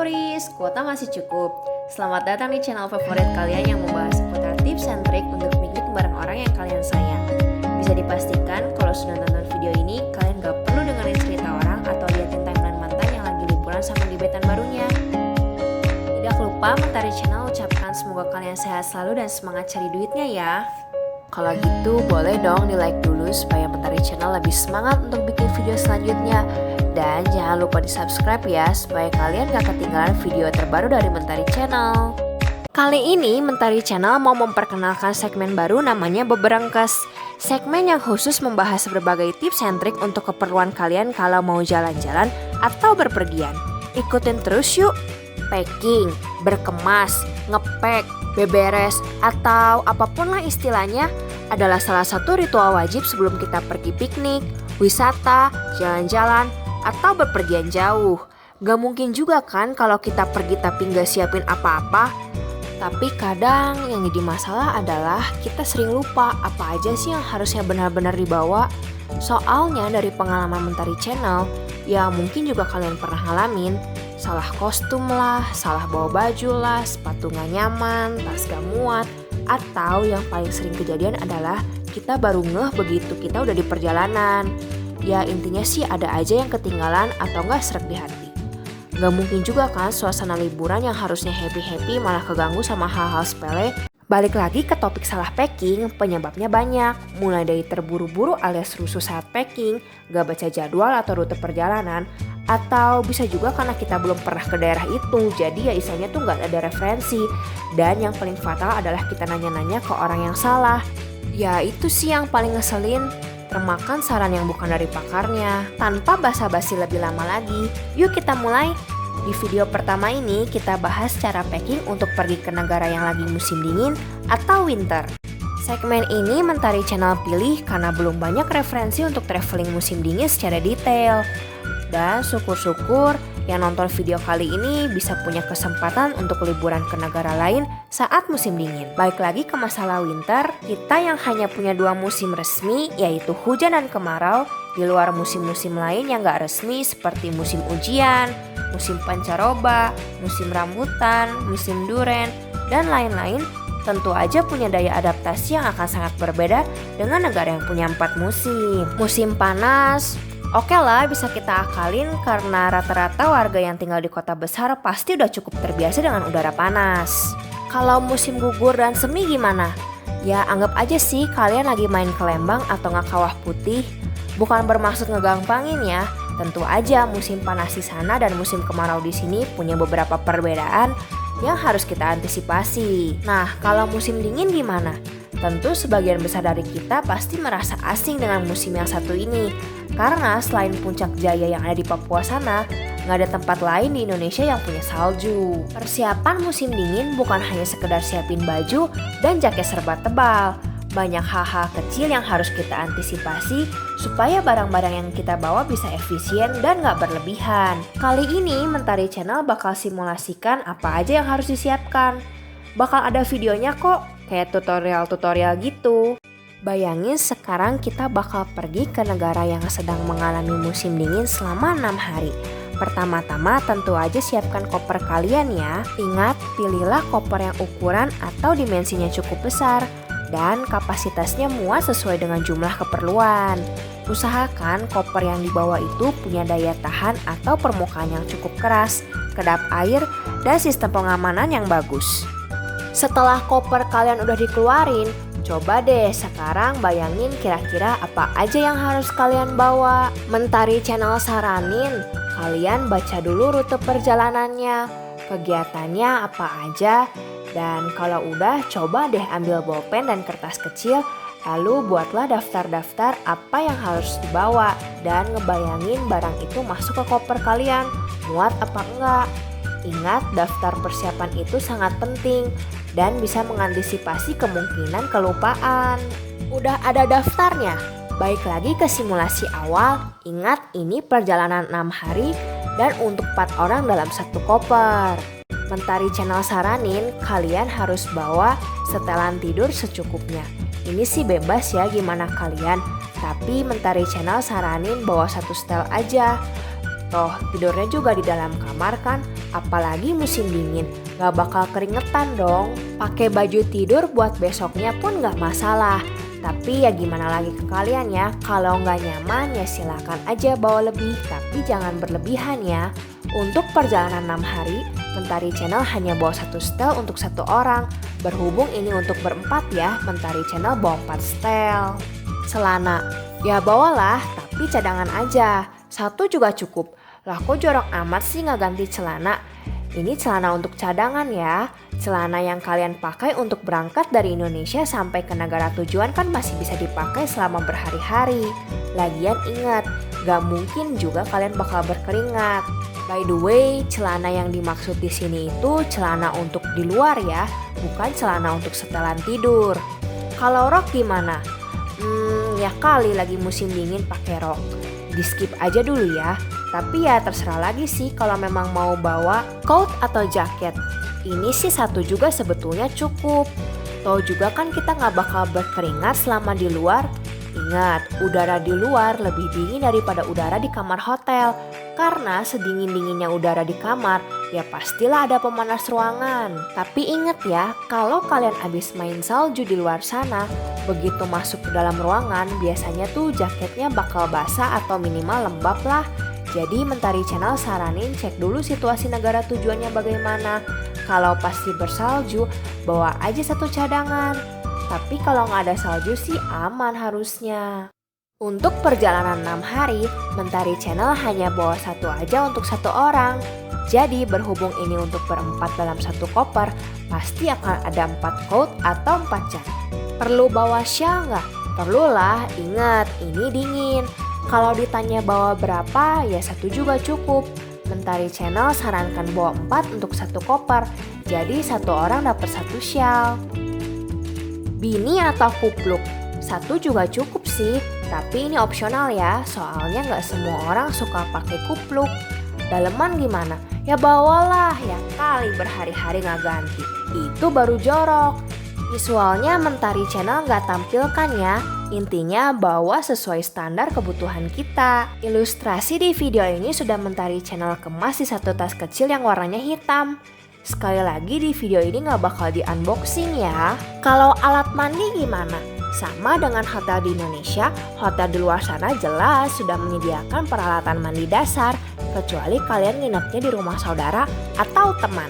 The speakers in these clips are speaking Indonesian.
turis, kuota masih cukup. Selamat datang di channel favorit kalian yang membahas seputar tips and trik untuk miknik bareng orang yang kalian sayang. Bisa dipastikan kalau sudah nonton video ini, kalian gak perlu dengerin cerita orang atau liatin timeline mantan yang lagi liburan sama gebetan barunya. Tidak lupa Mentari Channel ucapkan semoga kalian sehat selalu dan semangat cari duitnya ya. Kalau gitu boleh dong di like dulu supaya Mentari Channel lebih semangat untuk bikin video selanjutnya. Dan jangan lupa di subscribe ya supaya kalian gak ketinggalan video terbaru dari Mentari Channel. Kali ini Mentari Channel mau memperkenalkan segmen baru namanya Beberengkes. Segmen yang khusus membahas berbagai tips and trik untuk keperluan kalian kalau mau jalan-jalan atau berpergian. Ikutin terus yuk. Packing, berkemas, ngepek, beberes, atau apapun lah istilahnya adalah salah satu ritual wajib sebelum kita pergi piknik, wisata, jalan-jalan, atau berpergian jauh. Gak mungkin juga kan kalau kita pergi tapi gak siapin apa-apa. Tapi kadang yang jadi masalah adalah kita sering lupa apa aja sih yang harusnya benar-benar dibawa. Soalnya dari pengalaman Mentari Channel, ya mungkin juga kalian pernah ngalamin, salah kostum lah, salah bawa baju lah, sepatu gak nyaman, tas gak muat, atau yang paling sering kejadian adalah kita baru ngeh begitu kita udah di perjalanan. Ya intinya sih ada aja yang ketinggalan atau gak sreg di hati. Gak mungkin juga kan suasana liburan yang harusnya happy-happy malah keganggu sama hal-hal sepele. Balik lagi ke topik salah packing, penyebabnya banyak. Mulai dari terburu-buru alias rusuh saat packing, gak baca jadwal atau rute perjalanan, atau bisa juga karena kita belum pernah ke daerah itu, jadi ya istilahnya tuh gak ada referensi. Dan yang paling fatal adalah kita nanya-nanya ke orang yang salah. Ya itu sih yang paling ngeselin, termakan saran yang bukan dari pakarnya. Tanpa basa-basi lebih lama lagi, yuk kita mulai. Di video pertama ini kita bahas cara packing untuk pergi ke negara yang lagi musim dingin atau winter. Segmen ini Mentari Channel pilih karena belum banyak referensi untuk traveling musim dingin secara detail. Dan syukur-syukur yang nonton video kali ini bisa punya kesempatan untuk liburan ke negara lain saat musim dingin. Baik lagi ke masalah winter, kita yang hanya punya 2 musim resmi yaitu hujan dan kemarau, di luar musim-musim lain yang gak resmi seperti musim ujian, musim pancaroba, musim rambutan, musim duren, dan lain-lain, tentu aja punya daya adaptasi yang akan sangat berbeda dengan negara yang punya 4 musim. Musim panas, oke lah bisa kita akalin karena rata-rata warga yang tinggal di kota besar pasti udah cukup terbiasa dengan udara panas. Kalau musim gugur dan semi gimana? Ya anggap aja sih kalian lagi main ke Lembang atau nggak Kawah Putih. Bukan bermaksud ngegampangin ya. Tentu aja musim panas di sana dan musim kemarau di sini punya beberapa perbedaan yang harus kita antisipasi. Nah, kalau musim dingin gimana? Tentu sebagian besar dari kita pasti merasa asing dengan musim yang satu ini. Karena selain Puncak Jaya yang ada di Papua sana, nggak ada tempat lain di Indonesia yang punya salju. Persiapan musim dingin bukan hanya sekedar siapin baju dan jaket serba tebal. Banyak hal-hal kecil yang harus kita antisipasi supaya barang-barang yang kita bawa bisa efisien dan gak berlebihan. Kali ini Mentari Channel bakal simulasikan apa aja yang harus disiapkan. Bakal ada videonya kok, kayak tutorial-tutorial gitu. Bayangin sekarang kita bakal pergi ke negara yang sedang mengalami musim dingin selama 6 hari. Pertama-tama tentu aja siapkan koper kalian ya. Ingat, pilihlah koper yang ukuran atau dimensinya cukup besar dan kapasitasnya muat sesuai dengan jumlah keperluan. Usahakan koper yang dibawa itu punya daya tahan atau permukaan yang cukup keras, kedap air, dan sistem pengamanan yang bagus. Setelah koper kalian udah dikeluarin, coba deh sekarang bayangin kira-kira apa aja yang harus kalian bawa. Mentari Channel saranin kalian baca dulu rute perjalanannya, kegiatannya apa aja. Dan kalau udah, coba deh ambil bolpen dan kertas kecil, lalu buatlah daftar-daftar apa yang harus dibawa dan ngebayangin barang itu masuk ke koper kalian, muat apa enggak. Ingat, daftar persiapan itu sangat penting dan bisa mengantisipasi kemungkinan kelupaan. Udah ada daftarnya? Baik lagi ke simulasi awal, ingat ini perjalanan 6 hari dan untuk 4 orang dalam satu koper. Mentari Channel saranin kalian harus bawa setelan tidur secukupnya. Ini sih bebas ya gimana kalian, tapi Mentari Channel saranin bawa 1 setel aja. Toh tidurnya juga di dalam kamar kan, apalagi musim dingin, gak bakal keringetan dong. Pakai baju tidur buat besoknya pun gak masalah. Tapi ya gimana lagi ke kalian ya, kalau nggak nyaman ya silakan aja bawa lebih, tapi jangan berlebihan ya. Untuk perjalanan 6 hari, Mentari Channel hanya bawa 1 setel untuk 1 orang. Berhubung ini untuk berempat ya, Mentari Channel bawa 4 setel. Celana, ya bawalah tapi cadangan aja, 1 juga cukup. Lah kok jorok amat sih nggak ganti celana? Ini celana untuk cadangan ya. Celana yang kalian pakai untuk berangkat dari Indonesia sampai ke negara tujuan kan masih bisa dipakai selama berhari-hari. Lagian ingat, gak mungkin juga kalian bakal berkeringat. By the way, celana yang dimaksud di sini itu celana untuk di luar ya, bukan celana untuk setelan tidur. Kalau rok gimana? Ya kali lagi musim dingin pakai rok. Di skip aja dulu ya. Tapi ya terserah lagi sih kalau memang mau bawa coat atau jaket. Ini sih 1 juga sebetulnya cukup. Tahu juga kan kita nggak bakal berkeringat selama di luar. Ingat, udara di luar lebih dingin daripada udara di kamar hotel. Karena sedingin-dinginnya udara di kamar, ya pastilah ada pemanas ruangan. Tapi ingat ya, kalau kalian habis main salju di luar sana, begitu masuk ke dalam ruangan, biasanya tuh jaketnya bakal basah atau minimal lembab lah. Jadi Mentari Channel saranin cek dulu situasi negara tujuannya bagaimana. Kalau pasti bersalju, bawa aja 1 cadangan. Tapi kalau nggak ada salju sih aman harusnya. Untuk perjalanan 6 hari, Mentari Channel hanya bawa 1 aja untuk 1 orang. Jadi berhubung ini untuk berempat dalam 1 koper, pasti akan ada 4 coat atau 4 jaket. Perlu bawa shawl nggak? Perlulah, ingat ini dingin. Kalau ditanya bawa berapa, ya 1 juga cukup. Mentari Channel sarankan bawa 4 untuk 1 koper, jadi 1 orang dapat 1 shawl. Bini atau kupluk, 1 juga cukup sih, tapi ini opsional ya, soalnya nggak semua orang suka pakai kupluk. Daleman gimana? Ya bawalah, ya kali berhari-hari nggak ganti, itu baru jorok. Visualnya Mentari Channel nggak tampilkan ya, intinya bawa sesuai standar kebutuhan kita. Ilustrasi di video ini sudah Mentari Channel kemas di 1 tas kecil yang warnanya hitam. Sekali lagi di video ini nggak bakal di unboxing ya. Kalau alat mandi gimana? Sama dengan hotel di Indonesia, hotel di luar sana jelas sudah menyediakan peralatan mandi dasar, kecuali kalian nginepnya di rumah saudara atau teman.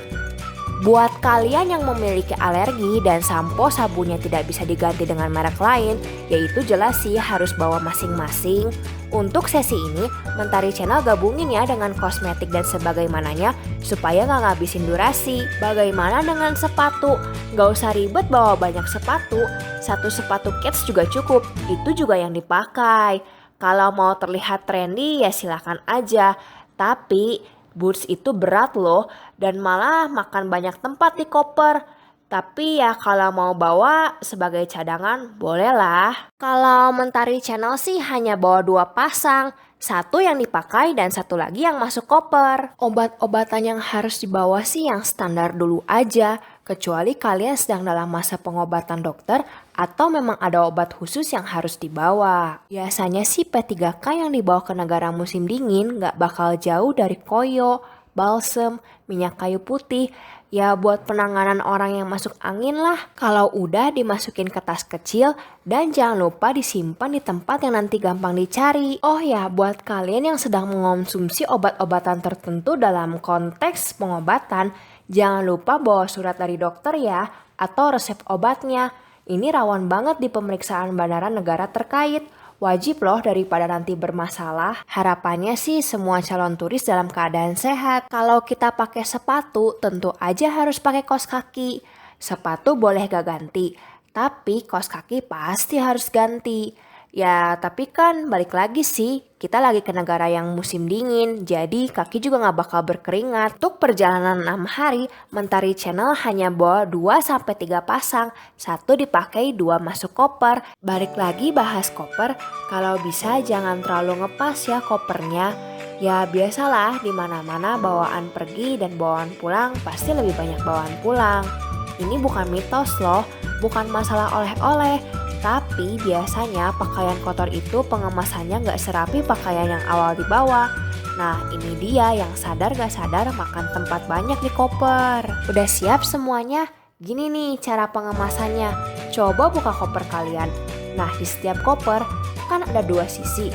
Buat kalian yang memiliki alergi dan sampo sabunnya tidak bisa diganti dengan merek lain, yaitu jelas sih harus bawa masing-masing. Untuk sesi ini, Mentari Channel gabungin ya dengan kosmetik dan sebagaimananya supaya nggak ngabisin durasi. Bagaimana dengan sepatu? Nggak usah ribet bawa banyak sepatu, 1 sepatu kets juga cukup, itu juga yang dipakai. Kalau mau terlihat trendy ya silakan aja, tapi boots itu berat loh dan malah makan banyak tempat di koper. Tapi ya kalau mau bawa sebagai cadangan bolehlah. Kalau Mentari Channel sih hanya bawa 2 pasang. 1 yang dipakai dan 1 lagi yang masuk koper. Obat-obatan yang harus dibawa sih yang standar dulu aja. Kecuali kalian sedang dalam masa pengobatan dokter atau memang ada obat khusus yang harus dibawa. Biasanya sih P3K yang dibawa ke negara musim dingin gak bakal jauh dari koyo, balsem, minyak kayu putih. Ya buat penanganan orang yang masuk angin lah. Kalau udah dimasukin ke tas kecil dan jangan lupa disimpan di tempat yang nanti gampang dicari. Oh ya, buat kalian yang sedang mengonsumsi obat-obatan tertentu dalam konteks pengobatan, jangan lupa bawa surat dari dokter ya, atau resep obatnya. Ini rawan banget di pemeriksaan bandara negara terkait. Wajib loh daripada nanti bermasalah. Harapannya sih semua calon turis dalam keadaan sehat. Kalau kita pakai sepatu, tentu aja harus pakai kaos kaki. Sepatu boleh gak ganti, tapi kaos kaki pasti harus ganti. Ya tapi kan balik lagi sih, kita lagi ke negara yang musim dingin, jadi kaki juga gak bakal berkeringat. Untuk perjalanan 6 hari, Mentari Channel hanya bawa 2-3 pasang, 1 dipakai, 2 masuk koper. Balik lagi bahas koper, kalau bisa jangan terlalu ngepas ya kopernya. Ya biasalah dimana-mana bawaan pergi dan bawaan pulang pasti lebih banyak bawaan pulang. Ini bukan mitos loh, bukan masalah oleh-oleh. Tapi biasanya pakaian kotor itu pengemasannya nggak serapi pakaian yang awal dibawa. Nah ini dia yang sadar gak sadar makan tempat banyak di koper. Udah siap semuanya? Gini nih cara pengemasannya. Coba buka koper kalian. Nah di setiap koper kan ada dua sisi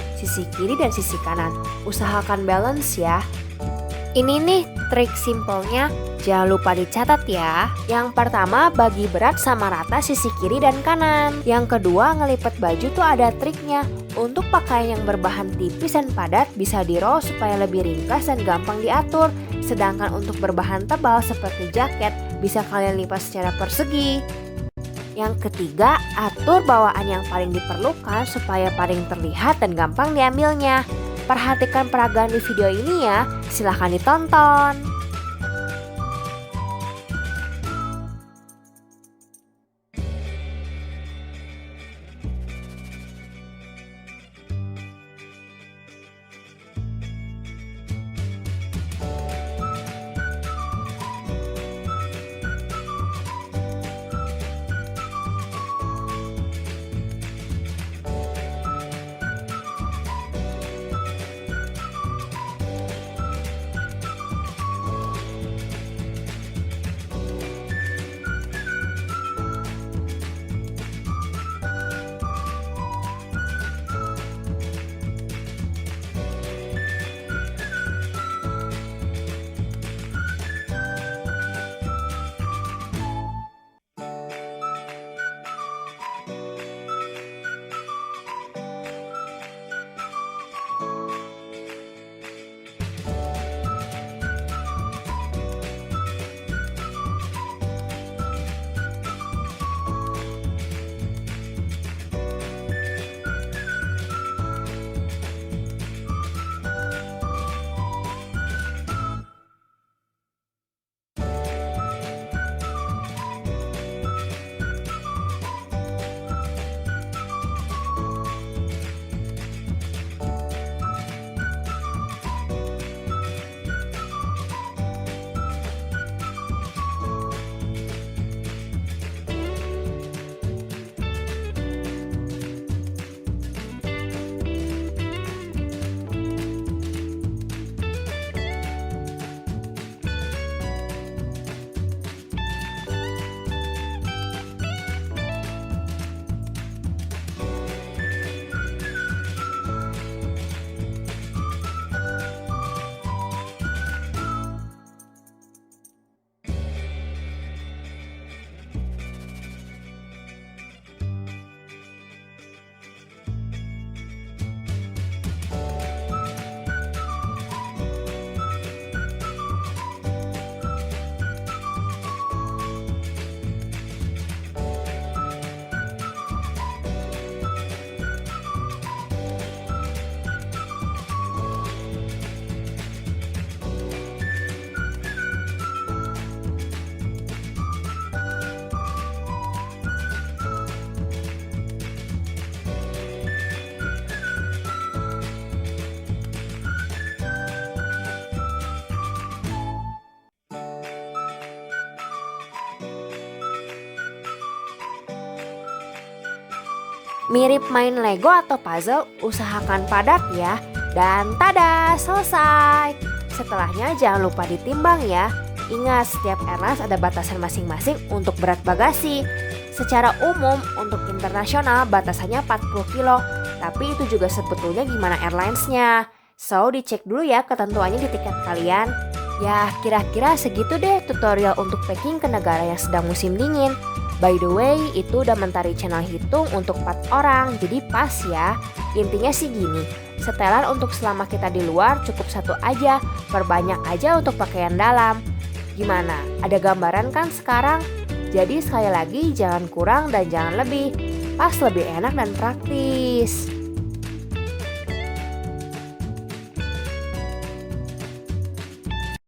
kiri dan sisi kanan. Usahakan balance ya. Ini nih trik simpelnya, jangan lupa dicatat ya. Yang pertama bagi berat sama rata sisi kiri dan kanan. Yang kedua ngelipet baju tuh ada triknya. Untuk pakaian yang berbahan tipis dan padat bisa di roll supaya lebih ringkas dan gampang diatur. Sedangkan untuk berbahan tebal seperti jaket bisa kalian lipat secara persegi. Yang ketiga, atur bawaan yang paling diperlukan supaya paling terlihat dan gampang diambilnya. Perhatikan peragaan di video ini ya, silahkan ditonton. Mirip main Lego atau puzzle, usahakan padat ya. Dan tada, selesai. Setelahnya jangan lupa ditimbang ya. Ingat, setiap airlines ada batasan masing-masing untuk berat bagasi. Secara umum untuk internasional batasannya 40 kilo, tapi itu juga sebetulnya gimana airlinesnya. So dicek dulu ya ketentuannya di tiket kalian. Ya kira-kira segitu deh tutorial untuk packing ke negara yang sedang musim dingin. By the way, itu udah mentari channel hitung untuk 4 orang, jadi pas ya. Intinya sih gini, setelan untuk selama kita di luar cukup satu aja, perbanyak aja untuk pakaian dalam. Gimana? Ada gambaran kan sekarang? Jadi sekali lagi jangan kurang dan jangan lebih, pas lebih enak dan praktis.